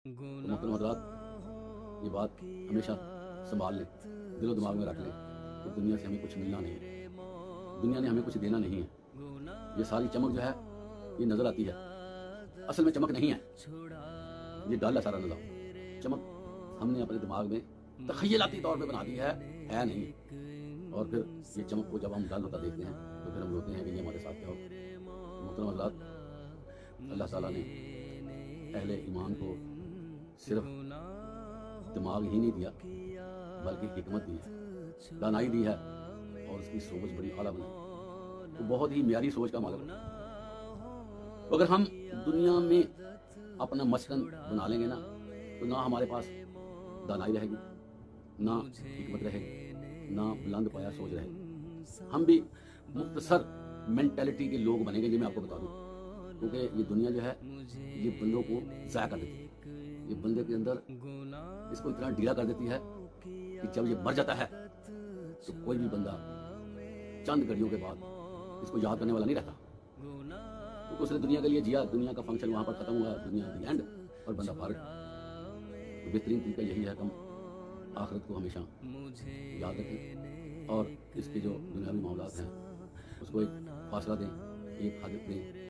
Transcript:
तो मोहतरम हज़रात, ये बात हमेशा संभाल लें, दिलो दिमाग में रख लें कि दुनिया से हमें कुछ मिलना नहीं है, दुनिया ने हमें कुछ देना नहीं है। ये सारी चमक जो है ये नज़र आती है, असल में चमक नहीं है, ये डल है सारा निज़ाम। चमक हमने अपने दिमाग में तख़य्युलाती तौर पे बना दी है नहीं। और फिर ये चमक को जब हम डल होता देखते हैं तो फिर हम रोते हैं कि ये हमारे साथ क्या हो। मोहतरम हज़रात, अल्लाह ताला ने अहले ईमान को सिर्फ दिमाग ही नहीं दिया बल्कि हिकमत दी है, दानाई दी है और उसकी सोच बड़ी आला बनाई, तो बहुत ही म्यारी सोच का मालिक बना। तो अगर हम दुनिया में अपना मस्कन बना लेंगे ना, तो ना हमारे पास दानाई रहेगी, ना हिकमत रहेगी, ना बुलंद पाया सोच रहेगी। हम भी मुख्तसर मेंटेलिटी के लोग बनेंगे, ये मैं आपको बता दूं। क्योंकि ये दुनिया जो है ये बंदों को ज़ाया कर देती है, ये बंदे के अंदर इसको इतना ढीला कर देती है कि जब ये मर जाता है तो कोई भी बंदा चंद घड़ियों के बाद इसको याद करने वाला नहीं रहता। तो उसने दुनिया के लिए जिया, दुनिया का फंक्शन वहाँ पर ख़त्म हुआ, दुनिया दी एंड, और बंदा भाग। तो बेहतरीन तरीका यही है कि हम आखिरत को हमेशा याद रखें और इसके जो दुनियावी मामलात हैं उसको एक फासला दें, एक हद दें।